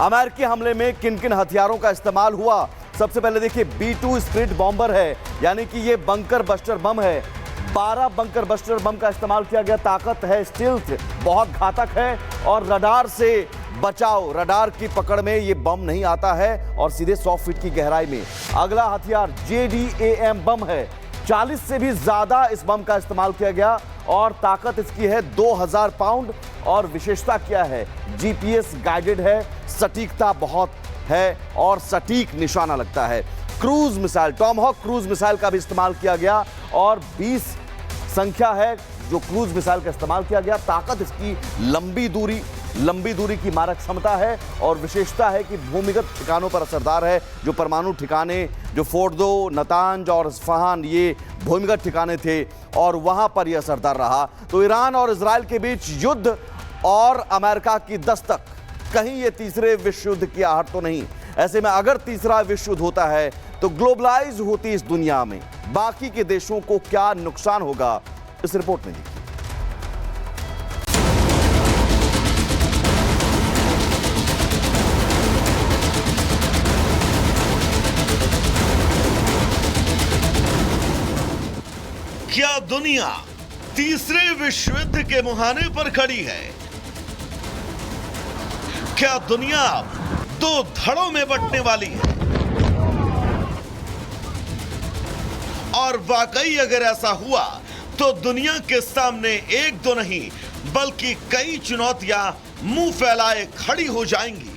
अमेरिकी हमले में किन किन हथियारों का इस्तेमाल हुआ। सबसे पहले देखिए, B2 स्प्लिट बॉम्बर है, यानी कि ये बंकर बस्टर बम है। 12 बंकर बस्टर बम का इस्तेमाल किया गया। ताकत है, स्टील्थ बहुत घातक है और रडार से बचाव, रडार की पकड़ में ये बम नहीं आता है और सीधे 100 फीट की गहराई में। अगला हथियार JDAM बम है। 40 से भी ज्यादा इस बम का इस्तेमाल किया गया और ताकत इसकी है 2000 पाउंड और विशेषता क्या है, GPS गाइडेड है, सटीकता बहुत है और सटीक निशाना लगता है। Cruise missile, Tomahawk cruise missile का भी इस्तेमाल किया गया और 20 संख्या है जो क्रूज मिसाइल का इस्तेमाल किया गया। ताकत इसकी लंबी दूरी की मारक क्षमता है और विशेषता है कि भूमिगत ठिकानों पर असरदार है। जो परमाणु ठिकाने, जो फोर्दो, नतांज और इस्फहान, ये भूमिगत ठिकाने थे और वहां पर यह असरदार रहा। तो ईरान और इजराइल के बीच युद्ध और अमेरिका की दस्तक, कहीं ये तीसरे विश्व युद्ध की आहट तो नहीं। ऐसे में अगर तीसरा विश्व युद्ध होता है तो ग्लोबलाइज होती इस दुनिया में बाकी के देशों को क्या नुकसान होगा, इस रिपोर्ट में देखिए। क्या दुनिया तीसरे विश्व युद्ध के मुहाने पर खड़ी है? क्या दुनिया दो धड़ों में बंटने वाली है? और वाकई अगर ऐसा हुआ तो दुनिया के सामने एक दो नहीं बल्कि कई चुनौतियां मुंह फैलाए खड़ी हो जाएंगी।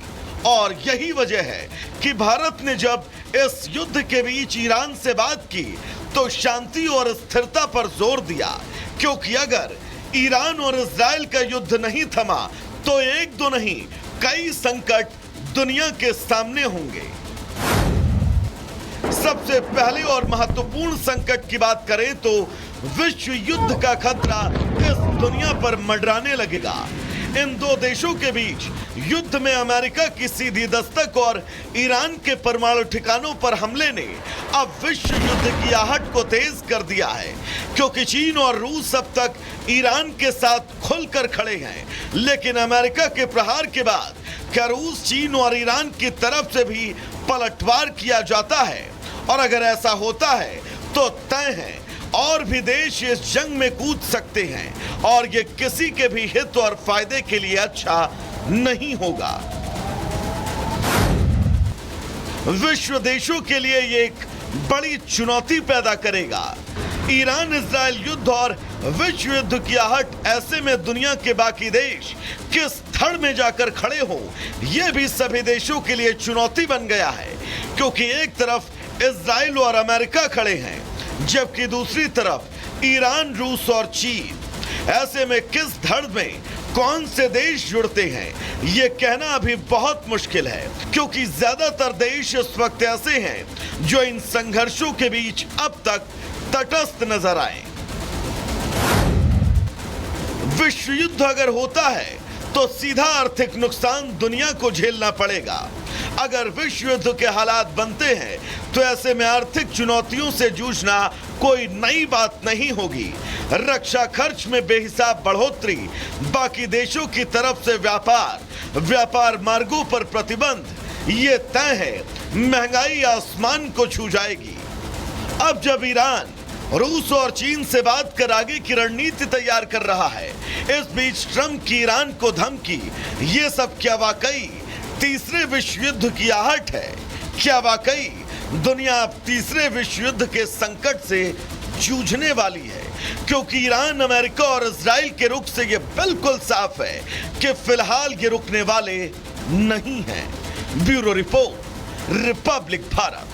और यही वजह है कि भारत ने जब इस युद्ध के बीच ईरान से बात की तो शांति और स्थिरता पर जोर दिया, क्योंकि अगर ईरान और इजराइल का युद्ध नहीं थमा तो एक दो नहीं कई संकट दुनिया के सामने होंगे। सबसे पहले और महत्वपूर्ण संकट की बात करें तो विश्व युद्ध का खतरा इस दुनिया पर मंडराने लगेगा। इन दो देशों के बीच युद्ध में अमेरिका की सीधी दस्तक और ईरान के परमाणु ठिकानों पर हमले ने अब विश्व युद्ध की आहट को तेज कर दिया है, क्योंकि चीन और रूस अब तक ईरान के साथ खुलकर खड़े हैं। लेकिन अमेरिका के प्रहार के बाद क्या रूस, चीन और ईरान की तरफ से भी पलटवार किया जाता है? और अगर ऐसा होता है तो तय है और भी देश इस जंग में कूद सकते हैं और ये किसी के भी हित और फायदे के लिए अच्छा नहीं होगा। विश्व देशों के लिए ये एक बड़ी चुनौती पैदा करेगा। ईरान इजराइल युद्ध और विश्व युद्ध की आहट, ऐसे में दुनिया के बाकी देश किस धड़ में जाकर खड़े हों, यह भी सभी देशों के लिए चुनौती बन गया है, क्योंकि एक तरफ इजराइल और अमेरिका खड़े हैं जबकि दूसरी तरफ ईरान, रूस और चीन। ऐसे में किस धड़ में कौन से देश जुड़ते हैं ये कहना अभी बहुत मुश्किल है, क्योंकि ज्यादातर देश इस वक्त ऐसे हैं जो इन संघर्षों के बीच अब तक तटस्थ नजर आए। विश्व युद्ध अगर होता है तो सीधा आर्थिक नुकसान दुनिया को झेलना पड़ेगा। अगर विश्व युद्ध के हालात बनते हैं तो ऐसे में आर्थिक चुनौतियों से जूझना कोई नई बात नहीं होगी। रक्षा खर्च में बेहिसाब बढ़ोतरी, बाकी देशों की तरफ से व्यापार मार्गों पर प्रतिबंध, ये तय है महंगाई आसमान को छू जाएगी। अब जब ईरान, रूस और चीन से बात कर आगे की रणनीति तैयार कर रहा है, इस बीच ट्रंप की ईरान को धमकी, ये सब क्या वाकई तीसरे विश्व युद्ध की आहट है? क्या वाकई दुनिया अब तीसरे विश्व युद्ध के संकट से जूझने वाली है? क्योंकि ईरान, अमेरिका और इजराइल के रुख से यह बिल्कुल साफ है कि फिलहाल ये रुकने वाले नहीं हैं। Bureau report, Republic Bharat.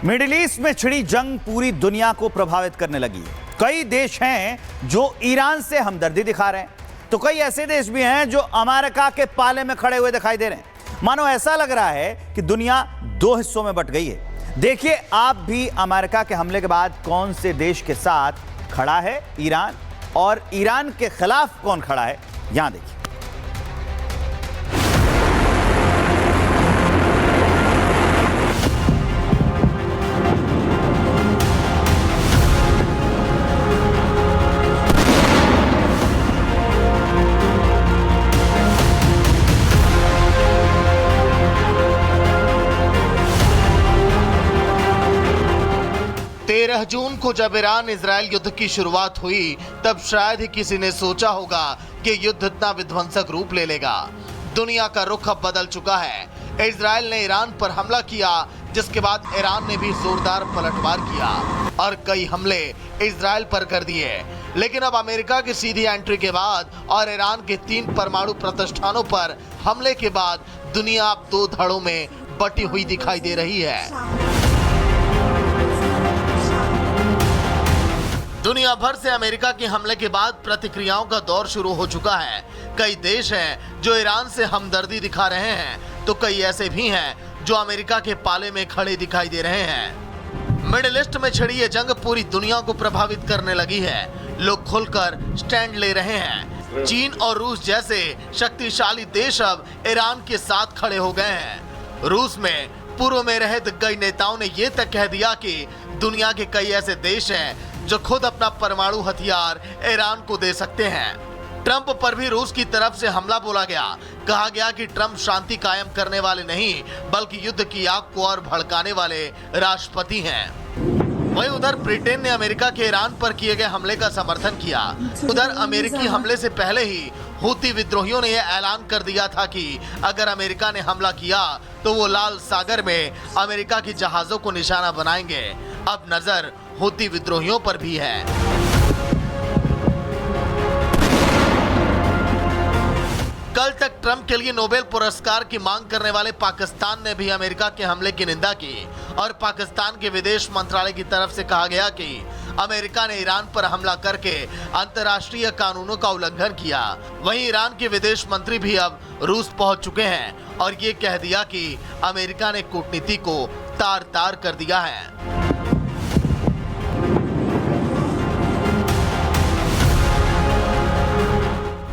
Middle east में छिड़ी जंग पूरी दुनिया को प्रभावित करने लगी है। कई देश हैं जो ईरान से हमदर्दी दिखा रहे हैं, तो कई ऐसे देश भी हैं जो अमेरिका के पाले में खड़े हुए दिखाई दे रहे हैं। मानो ऐसा लग रहा है कि दुनिया दो हिस्सों में बट गई है। देखिए आप भी अमेरिका के हमले के बाद कौन से देश के साथ खड़ा है ईरान, और ईरान के खिलाफ कौन खड़ा है, यहां देखिए। 13 जून को जब ईरान इजराइल युद्ध की शुरुआत हुई तब शायद ही किसी ने सोचा होगा कि युद्ध इतना विध्वंसक रूप ले लेगा। दुनिया का रुख अब बदल चुका है। इजराइल ने ईरान पर हमला किया, जिसके बाद ईरान ने भी जोरदार पलटवार किया और कई हमले इजराइल पर कर दिए। लेकिन अब अमेरिका की सीधी एंट्री के बाद और ईरान के 3 परमाणु प्रतिष्ठानों पर हमले के बाद दुनिया अब 2 धड़ों में बटी हुई दिखाई दे रही है। दुनिया भर से अमेरिका के हमले के बाद प्रतिक्रियाओं का दौर शुरू हो चुका है। कई देश हैं जो ईरान से हमदर्दी दिखा रहे हैं, तो कई ऐसे भी हैं जो अमेरिका के पाले में खड़े दिखाई दे रहे हैं। मिडिल ईस्ट में छिड़ी ये जंग पूरी दुनिया को प्रभावित करने लगी है। लोग खुलकर स्टैंड ले रहे हैं। चीन और रूस जैसे शक्तिशाली देश अब ईरान के साथ खड़े हो गए हैं। रूस में पूर्व में रहे कई नेताओं ने ये तक कह दिया कि दुनिया के कई ऐसे देश हैं जो खुद अपना परमाणु हथियार ईरान को दे सकते हैं। ट्रंप पर भी रूस की तरफ से हमला बोला गया। कहा गया कि ट्रंप शांति कायम करने वाले नहीं, बल्कि युद्ध की आग को और भड़काने वाले राष्ट्रपति हैं। वहीं उधर ब्रिटेन ने अमेरिका के ईरान पर किए गए हमले का समर्थन किया। उधर अमेरिकी हमले से पहले ही हूती विद्रोहियों ने यह ऐलान कर दिया था कि अगर अमेरिका ने हमला किया तो वो लाल सागर में अमेरिका की जहाजों को निशाना बनाएंगे। अब नजर हूती विद्रोहियों पर भी है। कल तक ट्रंप के लिए नोबेल पुरस्कार की मांग करने वाले पाकिस्तान ने भी अमेरिका के हमले की निंदा की और पाकिस्तान के विदेश मंत्रालय की तरफ से कहा गया कि अमेरिका ने ईरान पर हमला करके अंतर्राष्ट्रीय कानूनों का उल्लंघन किया। वहीं ईरान के विदेश मंत्री भी अब रूस पहुंच चुके हैं और ये कह दिया कि अमेरिका ने कूटनीति को तार-तार कर दिया है।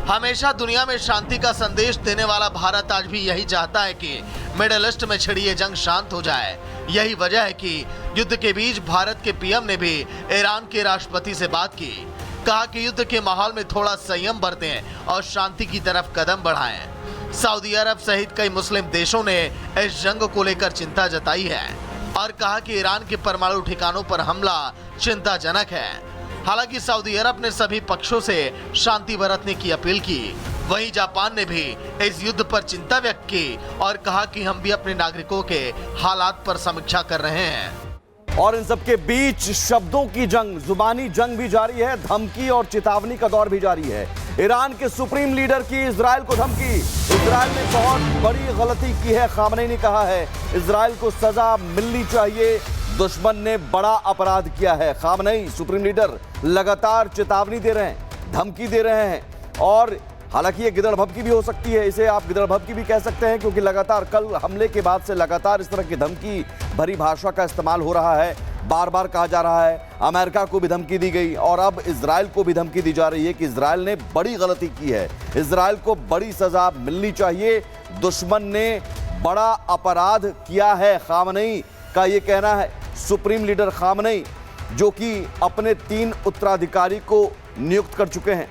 हमेशा दुनिया में शांति का संदेश देने वाला भारत आज भी यही चाहता है कि मिडिल ईस्ट में छिड़ी ये जंग शांत हो जाए। यही वजह है कि युद्ध के बीच भारत के पीएम ने भी ईरान के राष्ट्रपति से बात की। कहा कि युद्ध के माहौल में थोड़ा संयम बरतें और शांति की तरफ कदम बढ़ाएं। सऊदी अरब सहित कई मुस्लिम देशों ने इस जंग को लेकर चिंता जताई है और कहा कि ईरान के परमाणु ठिकानों पर हमला चिंताजनक है। हालांकि सऊदी अरब ने सभी पक्षों से शांति बरतने की अपील की। वहीं जापान ने भी इस युद्ध पर चिंता व्यक्त की और कहा कि हम भी अपने नागरिकों के हालात पर समीक्षा कर रहे हैं। और इन सबके बीच शब्दों की जंग, जुबानी जंग भी जारी है। धमकी और चेतावनी का दौर भी जारी है। ईरान के सुप्रीम लीडर की इजराइल को धमकी। इजराइल ने बहुत बड़ी गलती की है, खामनेई ने कहा है। इजराइल को सजा मिलनी चाहिए, दुश्मन ने बड़ा अपराध किया है। खामनेई सुप्रीम लीडर लगातार चेतावनी दे रहे हैं, धमकी दे रहे हैं। और हालांकि ये गिदड़-भभकी भी हो सकती है, इसे आप गिदड़-भभकी भी कह सकते हैं, क्योंकि लगातार कल हमले के बाद से लगातार इस तरह की धमकी भरी भाषा का इस्तेमाल हो रहा है। बार बार कहा जा रहा है, अमेरिका को भी धमकी दी गई और अब इजराइल को भी धमकी दी जा रही है कि इजराइल ने बड़ी गलती की है, इजराइल को बड़ी सजा मिलनी चाहिए, दुश्मन ने बड़ा अपराध किया है। खामनेई का ये कहना है, सुप्रीम लीडर खामनेई, जो कि अपने 3 उत्तराधिकारी को नियुक्त कर चुके हैं।